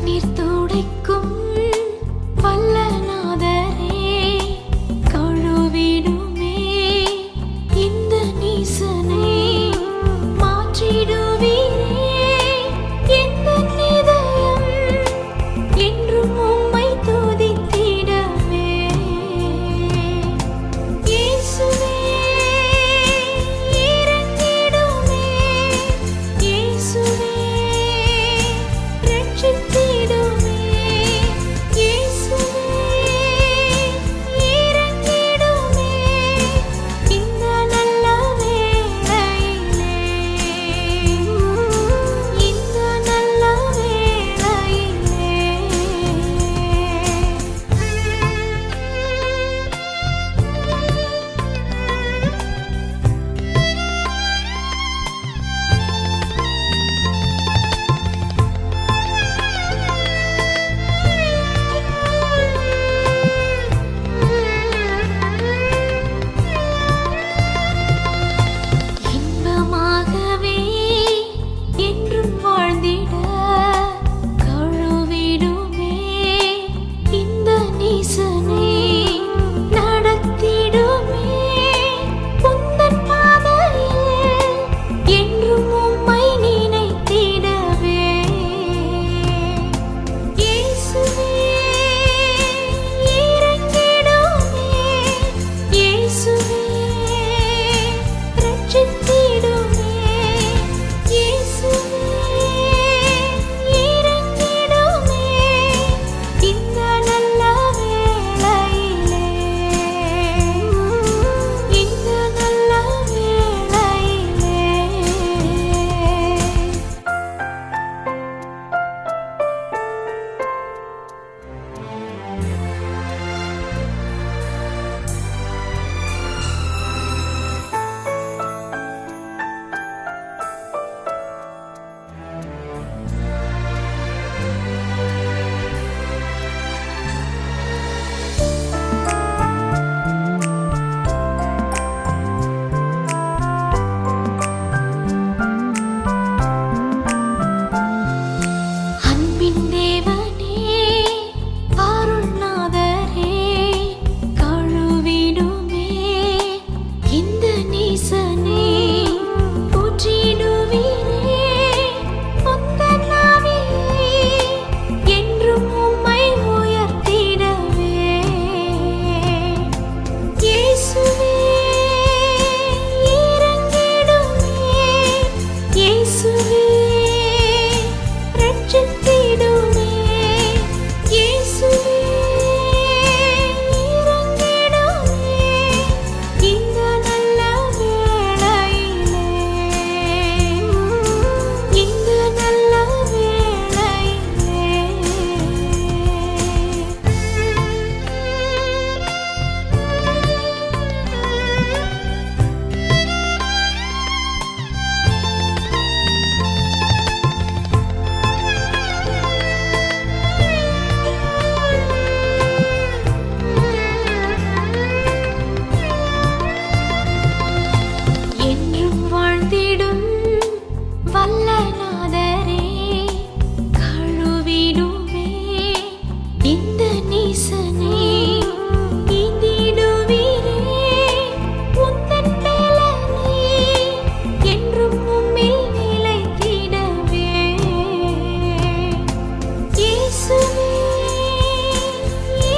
கண்ணீர் துடைக்கும் வல்ல நாதரே, கழுவிடுமே இந்த நீசனை, மாற்றிடுவீரே எந்த இதயம் என்றும் உம்மை துதித்திடவே. இயேசுவே இறங்கிடுமே, இயேசுவே ரட்சித்திடுமே, இயேசுவே இறங்கிடுமே இந்த நல்ல வேளையிலே, இந்த நல்ல வேளையிலே. இன்பமாகவே என்றும் வாழ்ந்திட கழுவிடுமே இந்த நீசனை, நடத்திடுமே உந்தன் பாதையில் என்றும் உம்மை நினைத்திடவே. இயேசுவே இறங்கிடுமே, இயேசுவே ரட்சித்திடுமே, இயேசுவே இறங்கிடுமே இந்த நல்ல வேளையிலே, இந்த நல்ல வேளையிலே. அன்பின் தேவனே, அருள்நாதரே, கழுவிடுமே இந்த நீசனை, ஊற்றிடுவீரே உந்தன் ஆவியை என்றும் உம்மை உயர்த்திடவே. இயேசுவே இறங்கிடுமே, இயேசுவே ரட்சித்திடுமே, இயேசுவே இறங்கிடுமே இந்த நல்ல வேளையிலே, இந்த நல்ல வேளையிலே. என்றும் வாழ்ந்திடும் வல்ல நாதரே, கழுவிடுமே இந்த நீசனை, ஈந்திடுவீரே உந்தன் பலனை என்றும் உம்மில் நிலைத்திடவே. இயேசுவே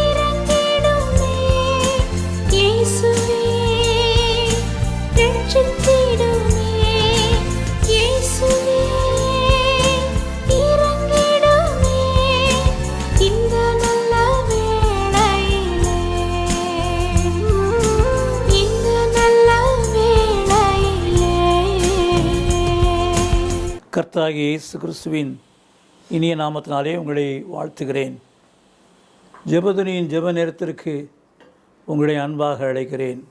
இறங்கிடுமே, இயேசுவே ரட்சித்திடுமே, இயேசுவே இறங்கிடுமே இந்த நல்ல வேளையிலே, இந்த நல்ல வேளையிலே. கர்த்தராகிய இயேசு கிறிஸ்துவின் இனிய நாமத்தினாலே உங்களை வாழ்த்துகிறேன். ஜெபதுனியின் ஜெப நேரத்திற்கு உங்களை அன்பாக அழைக்கிறேன்.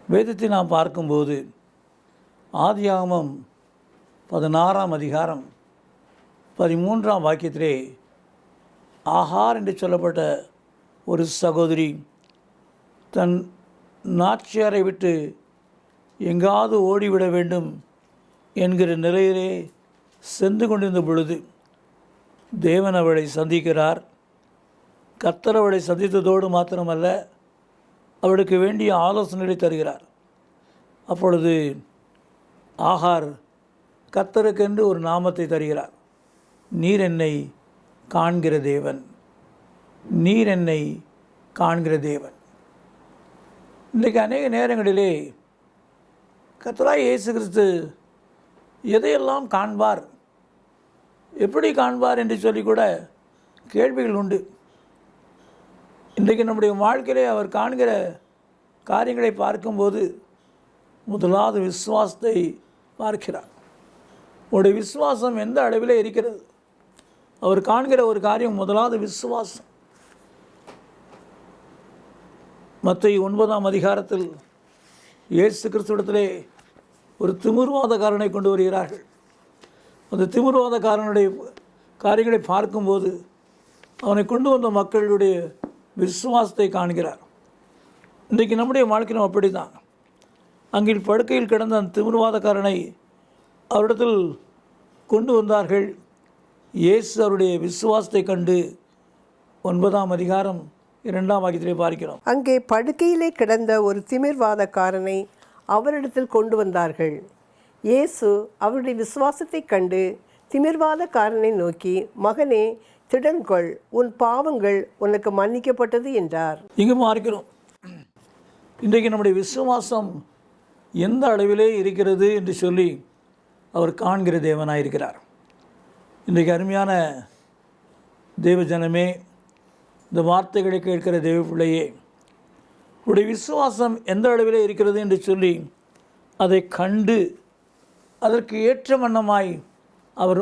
வேதத்தை நாம் பார்க்கும்போது ஆதியாகமம் 16ஆம் அதிகாரம் 13ஆம் வாக்கியத்திலே ஆகார் என்று சொல்லப்பட்ட ஒரு சகோதரி தன் நாச்சியாரை விட்டு எங்காவது ஓடிவிட வேண்டும் என்கிற நிலையிலே சென்று கொண்டிருந்த பொழுது தேவன் அவளை சந்திக்கிறார். கர்த்தர் அவளை சந்தித்ததோடு மாத்திரமல்ல, அவளுக்கு வேண்டிய ஆலோசனைகளை தருகிறார். அப்பொழுது ஆகார் கர்த்தருக்கென்று ஒரு நாமத்தை தருகிறார். நீர் என்னை காண்கிற தேவன், நீர் என்னை காண்கிற தேவன். இன்றைக்கு அநேக நேரங்களிலே கர்த்தராகிய இயேசு கிறிஸ்து எதையெல்லாம் காண்பார், எப்படி காண்பார் என்று சொல்லி கூட கேள்விகள் உண்டு. இன்றைக்கு நம்முடைய வாழ்க்கையிலே அவர் காண்கிற காரியங்களை பார்க்கும்போது முதலாவது விசுவாசத்தை பார்க்கிறார். உங்களுடைய விசுவாசம் எந்த அளவிலே இருக்கிறது? அவர் காண்கிற ஒரு காரியம் முதலாவது விசுவாசம். மத்தேயு 9ஆம் அதிகாரத்தில் இயேசு கிறிஸ்துவிடத்திலே ஒரு திமிர்வாதக்காரனை கொண்டு வருகிறார்கள். அந்த திமிர்வாதக்காரனுடைய காரியங்களை பார்க்கும்போது அவனை கொண்டு வந்த மக்களுடைய விசுவாசத்தை காண்கிறார். இன்றைக்கு நம்முடைய வாழ்க்கையும் அப்படி தான். அங்கே படுக்கையில் கிடந்த அந்த திமிர்வாதக்காரனை அவரிடத்தில் கொண்டு வந்தார்கள். இயேசு அவருடைய விசுவாசத்தை கண்டு 9ஆம் அதிகாரம் 2ஆம் வாக்கியத்திலே பார்க்கிறோம். அங்கே படுக்கையிலே கிடந்த ஒரு திமிர்வாதக்காரனை அவரிடத்தில் கொண்டு வந்தார்கள். இயேசு அவருடைய விசுவாசத்தை கண்டு திமிர்வாதக்காரனை நோக்கி, மகனே, திடன்கொள், உன் பாவங்கள் உனக்கு மன்னிக்கப்பட்டது என்றார். இங்கு பார்க்கிறோம், இன்றைக்கு நம்முடைய விசுவாசம் எந்த அளவிலே இருக்கிறது என்று சொல்லி அவர் காண்கிற தேவனாக இருக்கிறார். இன்றைக்கு அருமையான தேவ ஜனமே, இந்த வார்த்தைகளை கேட்கிற தேவ பிள்ளையே, உடைய விசுவாசம் எந்த அளவிலே இருக்கிறது என்று சொல்லி அதை கண்டு அதற்கு ஏற்ற வண்ணமாய் அவர்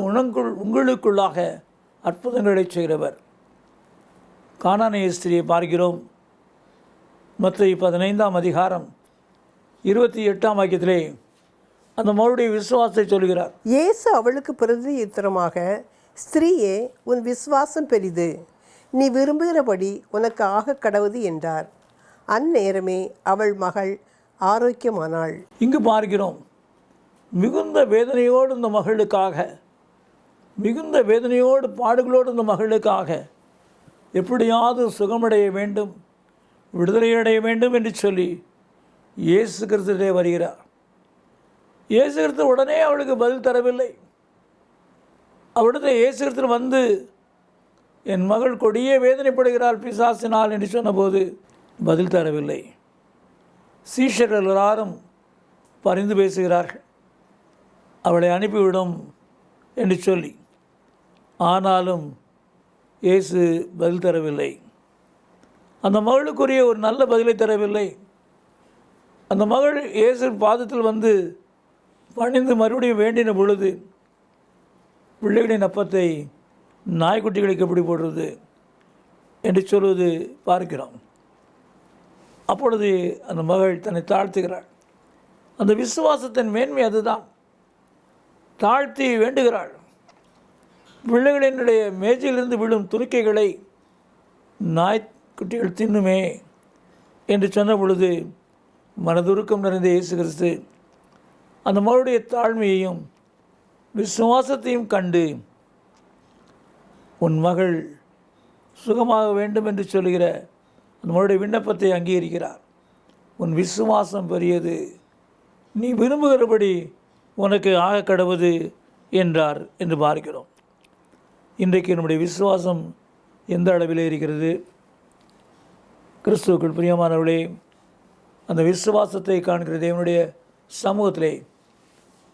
உங்களுக்குள்ளாக அற்புதங்களை செய்கிறவர். கானானிய ஸ்திரியை பார்க்கிறோம். மத்தேயு 15ஆம் அதிகாரம் 28ஆம் வாக்கியத்திலே அந்த மகளுடைய விசுவாசத்தை சொல்கிறார். இயேசு அவளுக்கு பிரதியுத்தரமாக, ஸ்திரீயே, உன் விசுவாசம் பெரிது, நீ விரும்புகிறபடி உனக்கு ஆக கடவுது என்றார். அந்நேரமே அவள் மகள் ஆரோக்கியமானாள். இங்கு பார்க்கிறோம், மிகுந்த வேதனையோடு இந்த மகளுக்காக, மிகுந்த வேதனையோடு பாடுகளோடு இந்த மகளுக்காக எப்படியாவது சுகமடைய வேண்டும், விடுதலையடைய வேண்டும் என்று சொல்லி இயேசு கிறிஸ்துவிலே வருகிறார். இயேசு கிறிஸ்து உடனே அவளுக்கு பதில் தரவில்லை. அவளிடத்தில் இயேசு கிறிஸ்து வந்து, என் மகள் கொடிய வேதனைப்படுகிறாள் பிசாசினால் என்று சொன்னபோது பதில் தரவில்லை. சீஷர்கள் எல்லாரும் பரிந்து பேசுகிறார்கள், அவளை அனுப்பிவிடும் என்று சொல்லி. ஆனாலும் இயேசு பதில் தரவில்லை. அந்த மகளுக்குரிய ஒரு நல்ல பதிலை தரவில்லை. அந்த மகள் இயேசு பாதத்தில் வந்து பணிந்து மறுபடியும் வேண்டின பொழுது, பிள்ளைகளின் அப்பத்தை நாய்க்குட்டிகளுக்கு எப்படி போடுறது என்று சொல்வது பார்க்கிறோம். அப்பொழுது அந்த மகள் தன்னை தாழ்த்துகிறாள். அந்த விசுவாசத்தின் மேன்மை அதுதான். தாழ்த்தி வேண்டுகிறாள். பிள்ளைகளினுடைய மேஜையிலிருந்து விழும் துருக்கைகளை நாய்க்குட்டிகள் தின்னுமே என்று சொன்ன பொழுது மனதுருக்கம் நிறைந்த இயேசு கிறிஸ்து அந்த மகளுடைய தாழ்மையையும் விசுவாசத்தையும் கண்டு, உன் மகள் சுகமாக வேண்டும் என்று சொல்கிற அந்த மகளுடைய விண்ணப்பத்தை அங்கீகரிக்கிறார். உன் விசுவாசம் பெரியது, நீ விரும்புகிறபடி உனக்கு ஆக கடவுது என்றார் என்று பார்க்கிறோம். இன்றைக்கு நம்முடைய விசுவாசம் எந்த அளவிலே இருக்கிறது? கிறிஸ்துவுக்குள் பிரியமானவர்களே, அந்த விசுவாசத்தை காண்கிற தேவனுடைய சமூகத்திலே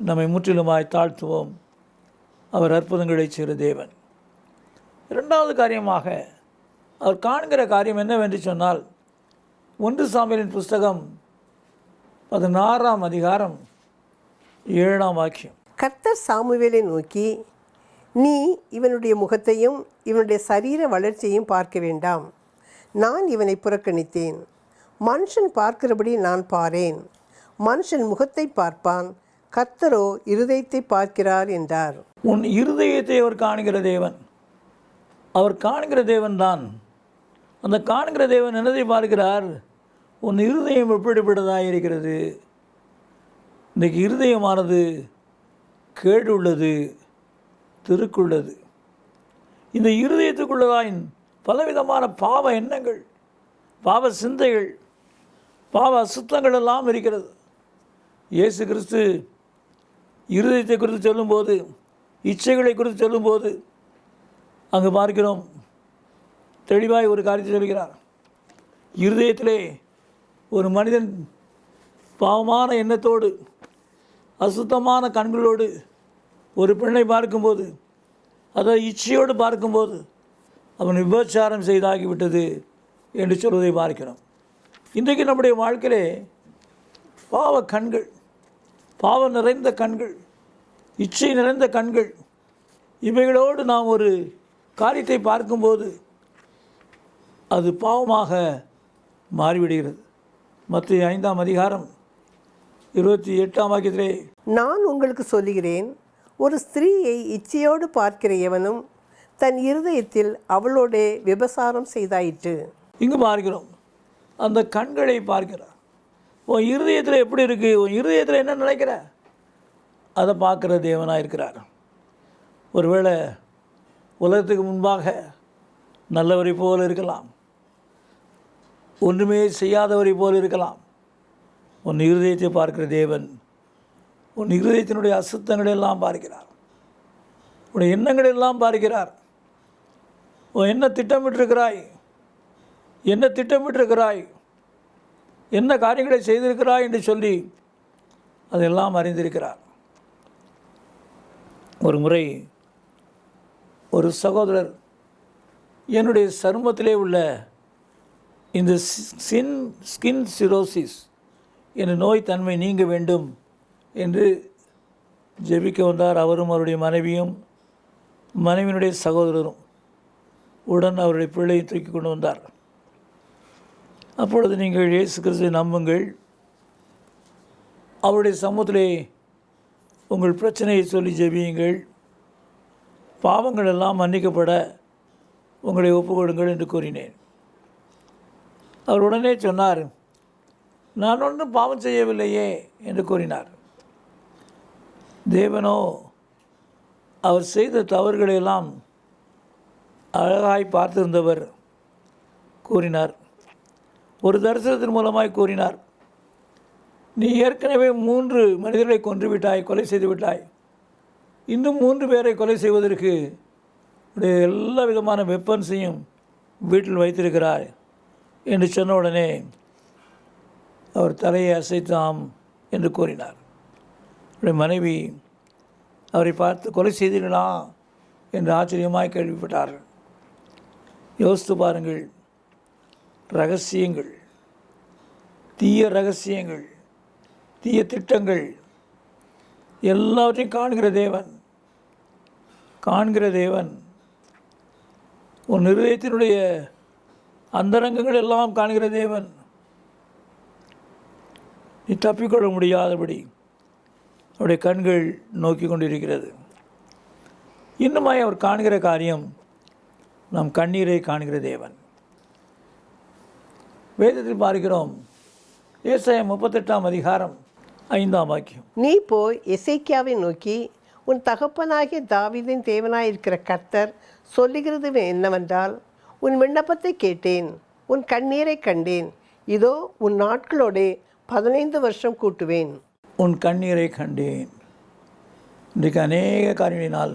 நம்மை முற்றிலுமாய் தாழ்த்துவோம். அவர் அற்புதங்களை செய்கிற தேவன். இரண்டாவது காரியமாக அவர் காண்கிற காரியம் என்னவென்று சொன்னால், 1 சாமுவேலின் புஸ்தகம் 16ஆம் அதிகாரம் 7ஆம் வாக்கியம். கர்த்தர் சாமுவேலை நோக்கி, நீ இவனுடைய முகத்தையும் இவனுடைய சரீர வளர்ச்சியையும் பார்க்க வேண்டாம். நான் இவனை புறக்கணித்தேன். மனுஷன் பார்க்கிறபடி நான் பாரேன். மனுஷன் முகத்தை பார்ப்பான், கர்த்தரோ இருதயத்தை பார்க்கிறார் என்றார். உன் இருதயத்தை அவர் காண்கிற தேவன். அவர் காண்கிற தேவன் தான். அந்த காண்கிற தேவன் என்னதை பார்க்கிறார்? உன் இருதயம் எப்படிப்பட்டதாக இருக்கிறது? இன்றைக்கு இருதயமானது கேடு உள்ளது, திருக்குள்ளது. இந்த இருதயத்துக்குள்ளதான் பலவிதமான பாவ எண்ணங்கள், பாவ சிந்தைகள், பாவ அசுத்தங்கள் எல்லாம் இருக்கிறது. இயேசு கிறிஸ்து இருதயத்தை குறித்து சொல்லும்போது, இச்சைகளை குறித்து சொல்லும்போது அங்கு பார்க்கிறோம், தெளிவாய் ஒரு காரியத்தை சொல்கிறார். இருதயத்திலே ஒரு மனிதன் பாவமான எண்ணத்தோடு அசுத்தமான கண்களோடு ஒரு பெண்ணை பார்க்கும்போது, அதை இச்சையோடு பார்க்கும்போது அவன் விபச்சாரம் செய்தாகிவிட்டது என்று சொல்வதை பார்க்கிறோம். இன்றைக்கு நம்முடைய வாழ்க்கையிலே பாவ கண்கள், பாவம் நிறைந்த கண்கள், இச்சை நிறைந்த கண்கள், இவைகளோடு நாம் ஒரு காரியத்தை பார்க்கும்போது அது பாவமாக மாறிவிடுகிறது. மத்திய 5ஆம் அதிகாரம் 28ஆம் வாக்கியத்திலே, நான் உங்களுக்கு சொல்லுகிறேன், ஒரு ஸ்திரீயை இச்சையோடு பார்க்கிற எவனும் தன் இருதயத்தில் அவளோடே விபசாரம் செய்தாயிற்று. இங்கு பார்க்கிறோம், அந்த கண்களை பார்க்கிறார். உன் இருதயத்தில் எப்படி இருக்குது, உன் இருதயத்தில் என்ன நினைக்கிற, அதை பார்க்குற தேவனாக இருக்கிறார். ஒருவேளை உலகத்துக்கு முன்பாக நல்லவரை போல் இருக்கலாம், ஒன்றுமே செய்யாதவரை போல் இருக்கலாம். உன் இருதயத்தை பார்க்கிற தேவன் உன் இருதயத்தினுடைய அசுத்தங்களை எல்லாம் பார்க்கிறார், உன்னுடைய எண்ணங்களை எல்லாம் பார்க்கிறார். உன் என்ன திட்டமிட்டிருக்கிறாய், என்ன திட்டமிட்டிருக்கிறாய், என்ன காரியங்களை செய்திருக்கிறாய் என்று சொல்லி அதெல்லாம் அறிந்திருக்கிறார். ஒரு முறை ஒரு சகோதரர், என்னுடைய சருமத்திலே உள்ள இந்த ஸ்கின் சிரோசிஸ் என்ற நோய் தன்மை நீங்க வேண்டும் என்று ஜெபிக்க வந்தார். அவரும் அவருடைய மனைவியும் மனைவியினுடைய சகோதரரும் உடன் அவருடைய பிள்ளையை தூக்கி கொண்டு வந்தார். அப்பொழுது நீங்கள் இயேசு கிறிஸ்துவை நம்புங்கள், அவருடைய சமூகத்திலே உங்கள் பிரச்சனையை சொல்லி ஜெபியுங்கள், பாவங்கள் எல்லாம் மன்னிக்கப்பட உங்களை ஒப்புக்கொடுங்கள் என்று கூறினேன். அவர் உடனே சொன்னார், நான் ஒன்றும் பாவம் செய்யவில்லையே என்று கூறினார். தேவனோ அவர் செய்த தவறுகளையெல்லாம் அழகாய் பார்த்திருந்தவர் கூறினார். ஒரு தரிசனத்தின் மூலமாய் கூறினார், நீ ஏற்கனவே 3 மனிதர்களை கொன்று விட்டாய், கொலை செய்து விட்டாய், இன்னும் 3 பேரை கொலை செய்வதற்கு எல்லா விதமான வெப்பன்ஸையும் வீட்டில் வைத்திருக்கிறாய் என்று சொன்ன உடனே அவர் தலையை அசைத்தாம் என்று கூறினார். அவருடைய மனைவி அவரை பார்த்து, கொலை செய்தீர்களா என்று ஆச்சரியமாய் கேள்விப்பட்டார்கள். யோசித்து பாருங்கள், ரகசியங்கள், தீய ரகசியங்கள், தீய திட்டங்கள் எல்லாவற்றையும் காண்கிற தேவன் உன் இருதயத்தினுடைய அந்தரங்கங்கள் எல்லாம் காண்கிற தேவன். நீ தப்பிக்கொள்ள முடியாதபடி அவருடைய கண்கள் நோக்கி கொண்டிருக்கிறது. இன்னுமாய் அவர் காண்கிற காரியம், நம் கண்ணீரை காண்கிற தேவன். வேதத்தில் பார்க்கிறோம், ஏசாயா 38ஆம் அதிகாரம் 5ஆம் வாக்கியம், நீ போய் எசேக்கியாவை நோக்கி, உன் தகப்பனாகிய தாவீதின் தேவனாயிருக்கிற கர்த்தர் சொல்லுகிறது என்னவென்றால், உன் விண்ணப்பத்தை கேட்டேன், உன் கண்ணீரை கண்டேன், இதோ உன் நாட்களோடே 15 வருஷம் கூட்டுவேன். உன் கண்ணீரை கண்டேன். இன்றைக்கு அநேக காரியங்களினால்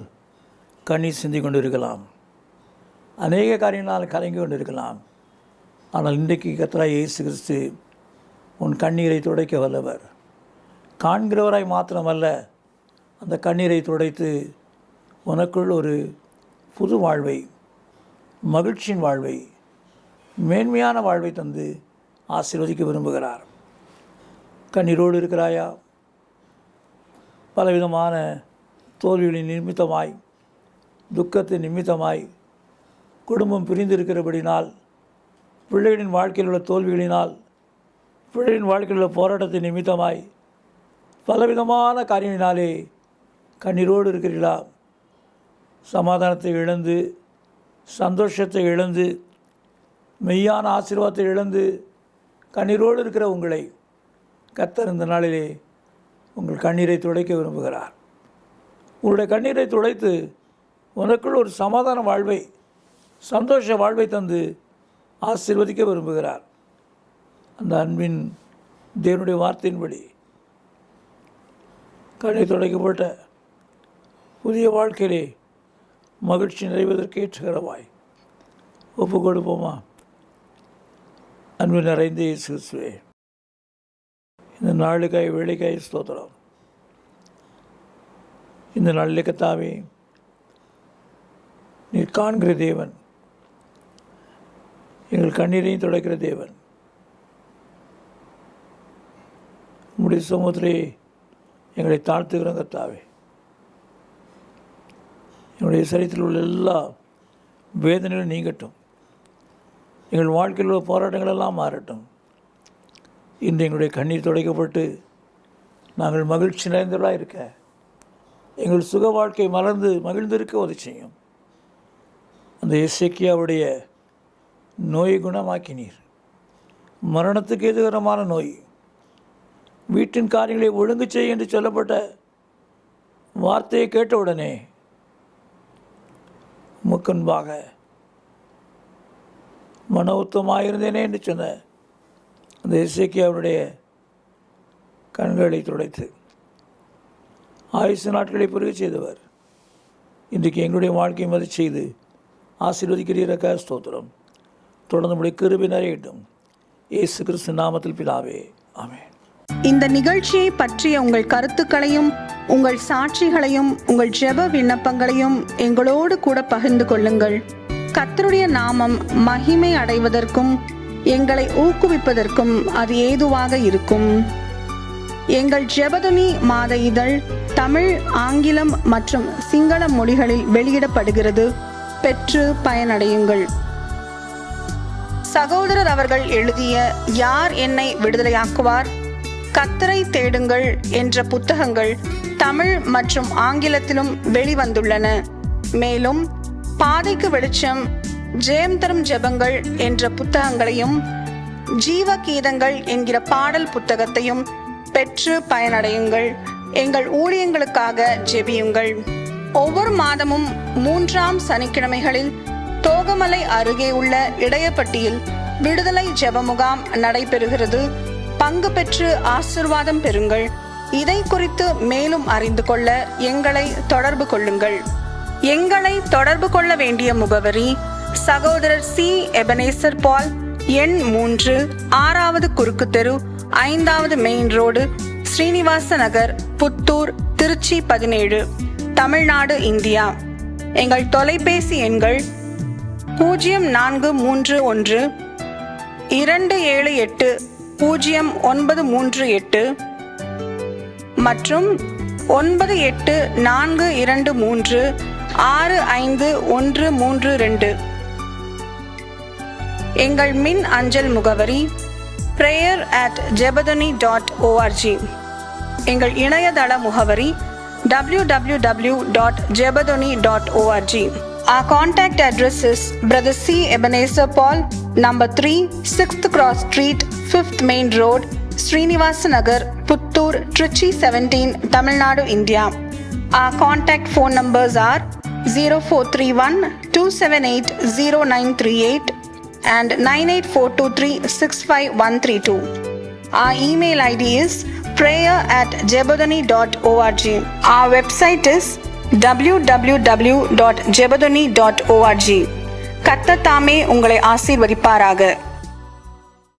கண்ணீர் சிந்தி கொண்டு இருக்கலாம், அநேக காரியங்களினால் கலங்கி கொண்டு இருக்கலாம். ஆனால் இன்றைக்கு கர்த்தராகிய இயேசு கிறிஸ்து உன் கண்ணீரை துடைக்க வல்லவர். காண்கிறவராய் மாத்திரமல்ல, அந்த கண்ணீரை துடைத்து உனக்குள் ஒரு புது வாழ்வை, மகிழ்ச்சியின் வாழ்வை, மேன்மையான வாழ்வை தந்து ஆசீர்வதிக்க விரும்புகிறார். கண்ணீரோடு இருக்கிறாயா? பலவிதமான தோல்விகளின் நிமித்தமாய், துக்கத்தின் நிமித்தமாய், குடும்பம் பிரிந்திருக்கிறபடினால், பிள்ளைகளின் வாழ்க்கையில் உள்ள தோல்விகளினால், பிள்ளைகளின் வாழ்க்கையில் உள்ள போராட்டத்தின் நிமித்தமாய், பலவிதமான காரியங்களினாலே கண்ணீரோடு இருக்கிறீர்களா? சமாதானத்தை இழந்து, சந்தோஷத்தை இழந்து, மெய்யான ஆசீர்வாதத்தை இழந்து கண்ணீரோடு இருக்கிற உங்களை கர்த்தர் இந்த நாளிலே உங்கள் கண்ணீரை துடைக்க விரும்புகிறார். உங்களுடைய கண்ணீரை துடைத்து உனக்குள் ஒரு சமாதான வாழ்வை, சந்தோஷ வாழ்வை தந்து ஆசீர்வதிக்க விரும்புகிறார். அந்த அன்பின் தேவனுடைய வார்த்தையின்படி கண்ணை துடைக்கப்பட்ட புதிய வாழ்க்கையிலே மகிழ்ச்சி நிறைவதற்கு ஏற்றுகிறவாய் ஒப்பு கொடுப்போமா? அன்பு நிறைந்த இயேசு கிறிஸ்துவே, இந்த நாளுக்காய் வேலைக்காய் ஸ்தோத்திரம். இந்த நாளிலே கர்த்தாவே, நீர் காண்கிற தேவன், எங்கள் கண்ணீரையும் துடைக்கிற தேவன். உம்முடைய சமூகத்திலே எங்களை தாழ்த்துகிறோம் கர்த்தாவே. என்னுடைய சரீரத்தில் உள்ள எல்லா வேதனைகளும் நீங்கட்டும். எங்கள் வாழ்க்கையில் உள்ள போராட்டங்கள் எல்லாம் மாறட்டும். இன்று எங்களுடைய கண்ணீர் துடைக்கப்பட்டு நாங்கள் மகிழ்ச்சி நிறைந்தவர்களாக இருக்க, எங்கள் சுக வாழ்க்கை மலர்ந்து மகிழ்ந்திருக்க உதவி செய்யும். அந்த எசேக்கியாவுடைய நோயை குணமாக்கினீர். மரணத்துக்கு எதிரமான நோய், வீட்டின் காரியங்களை ஒழுங்கு செய்ய என்று சொல்லப்பட்ட வார்த்தையை கேட்டவுடனே முக்கன்பாக மன உத்தமாயிருந்தேனே என்று சொன்ன அந்த எசேக்கியாவுடைய கண்களை துடைத்து ஆயுசு நாட்களை பெருக செய்தவர் இன்றைக்கு எங்களுடைய வாழ்க்கையை மதி செய்து ஆசீர்வதிக்கிறீரக்க ஸ்தோத்திரம். தொடர்ந்து நம்முடைய கிருபை நிறையட்டும். இயேசு கிறிஸ்து நாமத்தில் பிதாவே, ஆமென். இந்த நிகழ்ச்சியை பற்றிய உங்கள் கருத்துக்களையும் உங்கள் சாட்சிகளையும் உங்கள் ஜெப விண்ணப்பங்களையும் எங்களோடு கூட பகிர்ந்து கொள்ளுங்கள். கர்த்தருடைய நாமம் மகிமை அடைவதற்கும் எங்களை ஊக்குவிப்பதற்கும் அது ஏதுவாக இருக்கும். எங்கள் ஜெபதுனி மாத இதழ் தமிழ், ஆங்கிலம் மற்றும் சிங்கள மொழிகளில் வெளியிடப்படுகிறது. பெற்று பயனடையுங்கள். சகோதரர் அவர்கள் எழுதிய யார் என்னை விடுதலையாக்குவார், கர்த்தரை தேடுங்கள் என்ற புத்தகங்கள் தமிழ் மற்றும் ஆங்கிலத்திலும் வெளிவந்துள்ளன. மேலும் பாதைக்கு வெளிச்சம், ஜெயம் தரும் ஜெபங்கள் என்ற புத்தகங்களையும் ஜீவ கீதங்கள் என்கிற பாடல் புத்தகத்தையும் பெற்று பயனடையுங்கள். எங்கள் ஊழியங்களுக்காக ஜெபியுங்கள். ஒவ்வொரு மாதமும் 3ஆம் சனிக்கிழமைகளில் தோகமலை அருகே உள்ள இடையப்பட்டியில் விடுதலை ஜெப முகாம் நடைபெறுகிறது. பங்கு பெற்று ஆசீர்வாதம் பெறுங்கள். இதை குறித்து மேலும் அறிந்து கொள்ள எங்களை தொடர்பு கொள்ளுங்கள். எங்களை தொடர்பு கொள்ள வேண்டிய முகவரி: சகோதரர் சி. எபனேசர் பால், எண் 3, 6வது குறுக்கு தெரு, 5வது மெயின் ரோடு, ஸ்ரீனிவாச நகர், புத்தூர், திருச்சி 17, தமிழ்நாடு, இந்தியா. எங்கள் தொலைபேசி எண்கள் 0431 278 0938 மற்றும் 9842 65132. எங்கள் மின் அஞ்சல் முகவரி prayer@jebadani.org. எங்கள் இணையதள முகவரி www.jebadani.org. Our contact address is Brother C. Ebenezer Paul, number 3, 6th Cross Street, 5th Main Road, Srinivasa Nagar, Puttur, Trichy 17, Tamil Nadu, India. Our contact phone numbers are 0431 278 0938 and 98423 Our email ID is prayer@jebadani.org. Our website is www.jebadani.org. கர்த்தர் தாமே உங்களை ஆசீர்வதிப்பாராக.